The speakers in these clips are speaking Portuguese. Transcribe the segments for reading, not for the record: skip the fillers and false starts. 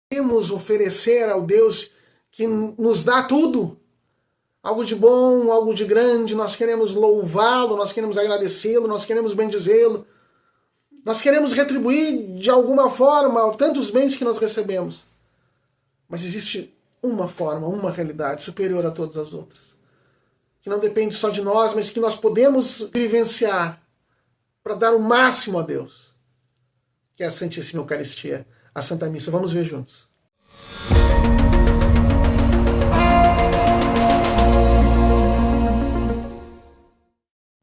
queremos oferecer ao Deus que nos dá tudo, algo de bom, algo de grande, nós queremos louvá-lo, nós queremos agradecê-lo, nós queremos bendizê-lo, nós queremos retribuir de alguma forma tantos bens que nós recebemos. Mas existe uma forma, uma realidade superior a todas as outras, que não depende só de nós, mas que nós podemos vivenciar para dar o máximo a Deus, que é a Santíssima Eucaristia, a Santa Missa. Vamos ver juntos.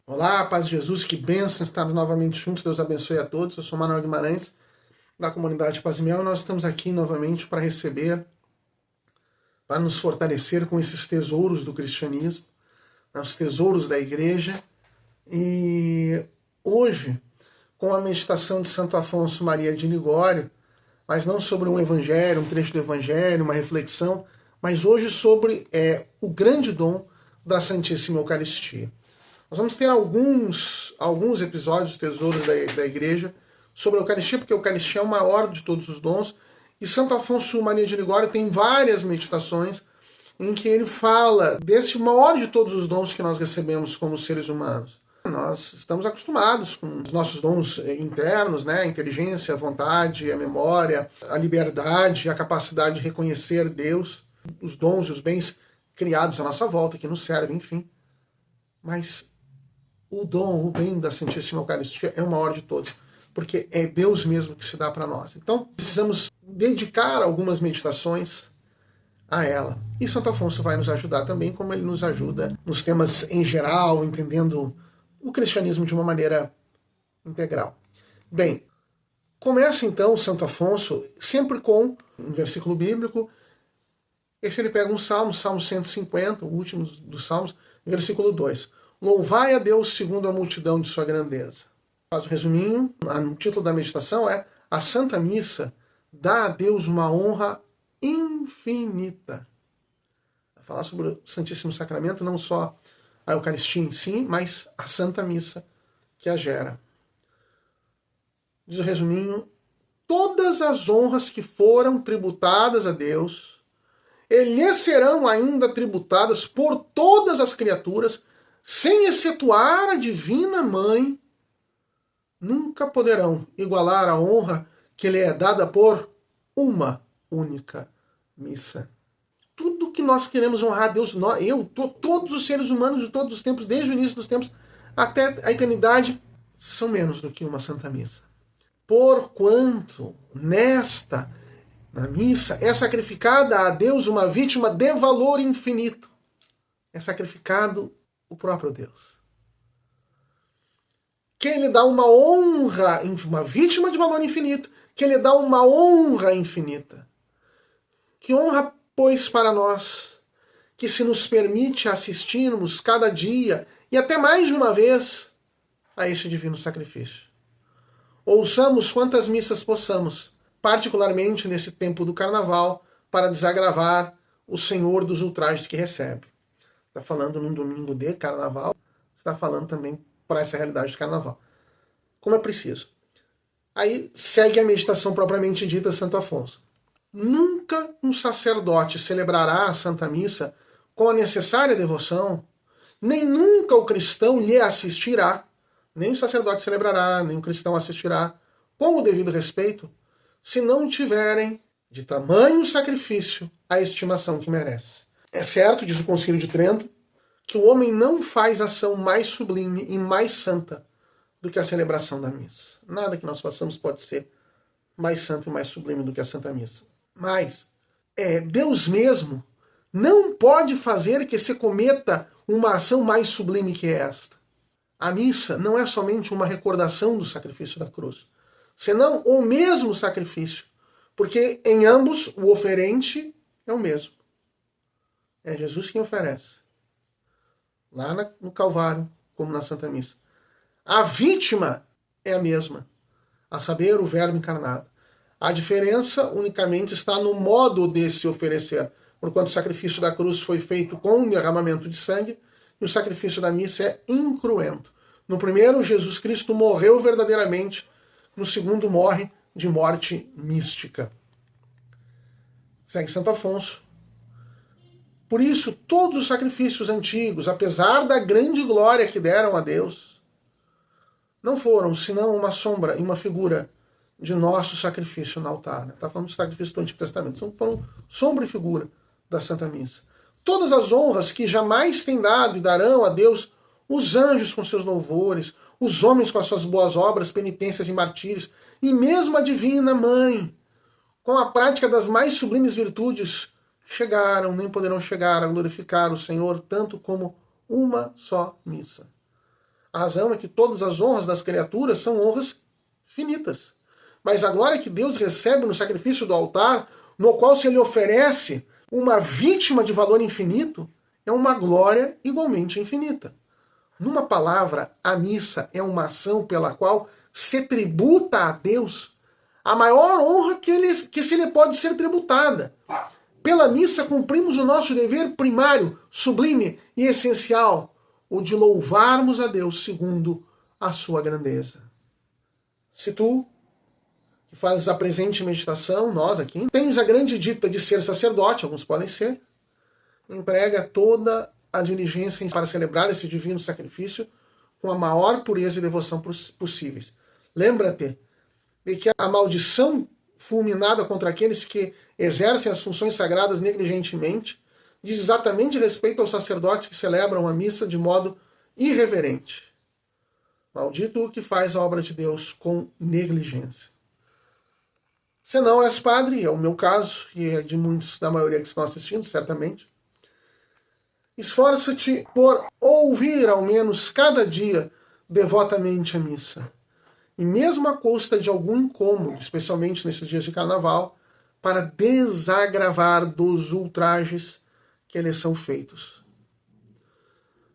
Olá, paz de Jesus, que bênção estarmos novamente juntos, Deus abençoe a todos. Eu sou Manuel Guimarães, da comunidade Paz e Miel, e nós estamos aqui novamente para receber, para nos fortalecer com esses tesouros do cristianismo, os tesouros da igreja. E hoje, com a meditação de Santo Afonso Maria de Ligório, mas não sobre um evangelho, um trecho do evangelho, uma reflexão, mas hoje sobre o grande dom da Santíssima Eucaristia. Nós vamos ter alguns episódios, tesouros da igreja, sobre a Eucaristia, porque a Eucaristia é o maior de todos os dons, e Santo Afonso Maria de Ligório tem várias meditações em que ele fala desse maior de todos os dons que nós recebemos como seres humanos. Nós estamos acostumados com os nossos dons internos, né? A inteligência, a vontade, a memória, a liberdade, a capacidade de reconhecer Deus, os dons e os bens criados à nossa volta, que nos servem, enfim. Mas o dom, o bem da Santíssima Eucaristia é o maior de todos, porque é Deus mesmo que se dá para nós. Então, precisamos dedicar algumas meditações a ela. E Santo Afonso vai nos ajudar também, como ele nos ajuda nos temas em geral, entendendo o cristianismo de uma maneira integral. Bem, começa então Santo Afonso sempre com um versículo bíblico. Esse ele pega um salmo, Salmo 150, o último dos salmos, versículo 2. Louvai a Deus segundo a multidão de sua grandeza. Faz o resuminho, o título da meditação é A Santa Missa dá a Deus uma honra infinita. Vai falar sobre o Santíssimo Sacramento, não só a Eucaristia em si, mas a Santa Missa que a gera. Diz o resuminho, todas as honras que foram tributadas a Deus, e lhe serão ainda tributadas por todas as criaturas, sem excetuar a Divina Mãe, nunca poderão igualar a honra que lhe é dada por uma única missa. Tudo que nós queremos honrar a Deus, todos os seres humanos de todos os tempos, desde o início dos tempos até a eternidade, são menos do que uma Santa Missa. Porquanto na missa, é sacrificada a Deus uma vítima de valor infinito. É sacrificado o próprio Deus. Que ele dá uma honra, uma vítima de valor infinito, que ele dá uma honra infinita. Que honra, pois, para nós, que se nos permite assistirmos cada dia, e até mais de uma vez, a esse divino sacrifício. Ouçamos quantas missas possamos, particularmente nesse tempo do carnaval, para desagravar o Senhor dos ultrajes que recebe. Está falando num domingo de carnaval, está falando também para essa realidade de carnaval. Como é preciso. Aí segue a meditação propriamente dita de Santo Afonso. Nunca um sacerdote celebrará a Santa Missa com a necessária devoção, nem nunca o cristão lhe assistirá, nem o sacerdote celebrará, nem o cristão assistirá, com o devido respeito, se não tiverem de tamanho sacrifício a estimação que merece. É certo, diz o Concílio de Trento, que o homem não faz ação mais sublime e mais santa do que a celebração da missa. Nada que nós façamos pode ser mais santo e mais sublime do que a Santa Missa. Mas Deus mesmo não pode fazer que se cometa uma ação mais sublime que esta. A missa não é somente uma recordação do sacrifício da cruz, senão o mesmo sacrifício, porque em ambos o oferente é o mesmo. É Jesus quem oferece. Lá no Calvário, como na Santa Missa. A vítima é a mesma, a saber, o Verbo encarnado. A diferença unicamente está no modo de se oferecer, porquanto o sacrifício da cruz foi feito com um derramamento de sangue, e o sacrifício da missa é incruento. No primeiro, Jesus Cristo morreu verdadeiramente, no segundo, morre de morte mística. Segue Santo Afonso. Por isso, todos os sacrifícios antigos, apesar da grande glória que deram a Deus, não foram senão uma sombra e uma figura de nosso sacrifício no altar. Está falando do sacrifício do Antigo Testamento. Foram sombra e figura da Santa Missa. Todas as honras que jamais têm dado e darão a Deus os anjos com seus louvores, os homens com as suas boas obras, penitências e martírios, e mesmo a Divina Mãe, com a prática das mais sublimes virtudes, chegaram, nem poderão chegar a glorificar o Senhor tanto como uma só missa. A razão é que todas as honras das criaturas são honras finitas. Mas a glória que Deus recebe no sacrifício do altar, no qual se lhe oferece uma vítima de valor infinito, é uma glória igualmente infinita. Numa palavra, a missa é uma ação pela qual se tributa a Deus a maior honra que se lhe pode ser tributada. Pela missa cumprimos o nosso dever primário, sublime e essencial, o de louvarmos a Deus segundo a sua grandeza. Se tu, que fazes a presente meditação, nós aqui, tens a grande dita de ser sacerdote, alguns podem ser, emprega toda a diligência para celebrar esse divino sacrifício com a maior pureza e devoção possíveis. Lembra-te de que a maldição fulminada contra aqueles que exercem as funções sagradas negligentemente diz exatamente respeito aos sacerdotes que celebram a missa de modo irreverente. Maldito o que faz a obra de Deus com negligência. Se não és padre, é o meu caso, e é de muitos, da maioria que estão assistindo, certamente, esforça-te por ouvir, ao menos cada dia, devotamente a missa. E mesmo à custa de algum incômodo, especialmente nesses dias de carnaval, para desagravar dos ultrajes que lhes são feitos.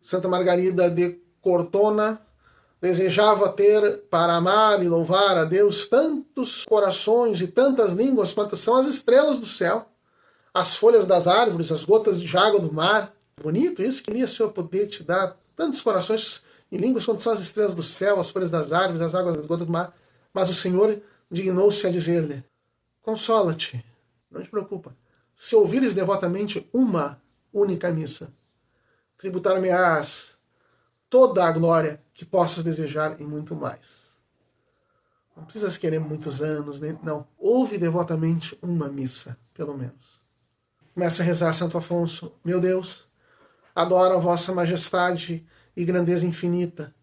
Santa Margarida de Cortona desejava ter para amar e louvar a Deus tantos corações e tantas línguas quantas são as estrelas do céu, as folhas das árvores, as gotas de água do mar. Bonito isso, queria o Senhor poder te dar tantos corações e línguas quanto são as estrelas do céu, as folhas das árvores, as águas das gotas do mar. Mas o Senhor dignou-se a dizer-lhe: consola-te, não te preocupa. Se ouvires devotamente uma única missa, tributar-me-ás toda a glória que possas desejar e muito mais. Não precisas querer muitos anos, né? Não. Ouve devotamente uma missa, pelo menos. Começa a rezar Santo Afonso. Meu Deus, adoro a vossa majestade e grandeza infinita.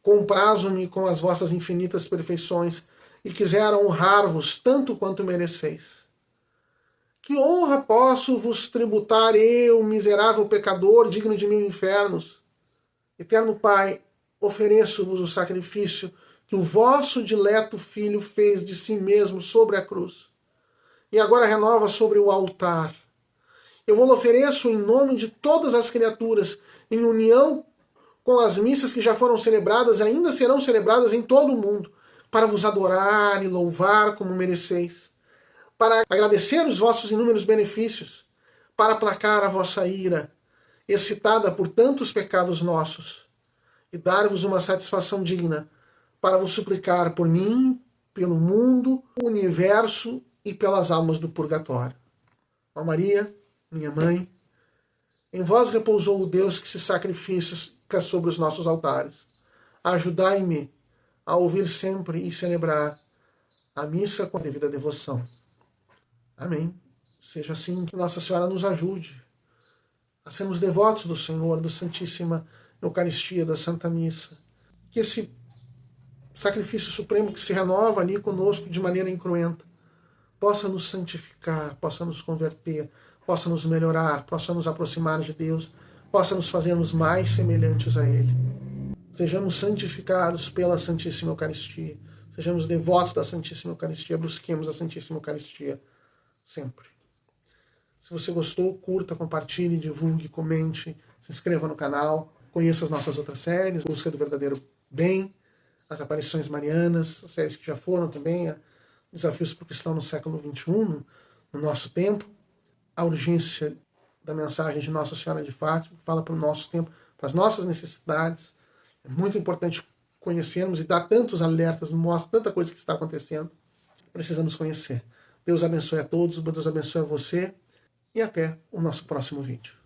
Comprazo-me com as vossas infinitas perfeições e quisera honrar-vos tanto quanto mereceis. Que honra posso vos tributar eu, miserável pecador, digno de mil infernos? Eterno Pai, ofereço-vos o sacrifício que o vosso dileto Filho fez de si mesmo sobre a cruz, e agora renova sobre o altar. Eu vou-lo ofereço em nome de todas as criaturas, em união com as missas que já foram celebradas e ainda serão celebradas em todo o mundo, para vos adorar e louvar como mereceis, para agradecer os vossos inúmeros benefícios, para aplacar a vossa ira, excitada por tantos pecados nossos, e dar-vos uma satisfação digna, para vos suplicar por mim, pelo mundo, o universo e pelas almas do purgatório. Ó Maria, minha mãe, em vós repousou o Deus que se sacrifica sobre os nossos altares. Ajudai-me a ouvir sempre e celebrar a missa com a devida devoção. Amém. Seja assim, que Nossa Senhora nos ajude a sermos devotos do Senhor, da Santíssima Eucaristia, da Santa Missa. Que esse sacrifício supremo que se renova ali conosco de maneira incruenta possa nos santificar, possa nos converter, possa nos melhorar, possa nos aproximar de Deus, possa nos fazermos mais semelhantes a Ele. Sejamos santificados pela Santíssima Eucaristia, sejamos devotos da Santíssima Eucaristia, busquemos a Santíssima Eucaristia sempre. Se você gostou, curta, compartilhe, divulgue, comente, se inscreva no canal, conheça as nossas outras séries, Busca do Verdadeiro Bem, as Aparições Marianas, as séries que já foram também, Desafios para o Cristão no século XXI, no nosso tempo, a urgência da mensagem de Nossa Senhora de Fátima, fala para o nosso tempo, para as nossas necessidades. É muito importante conhecermos e dar tantos alertas, mostra tanta coisa que está acontecendo. Precisamos conhecer. Deus abençoe a todos, Deus abençoe a você e até o nosso próximo vídeo.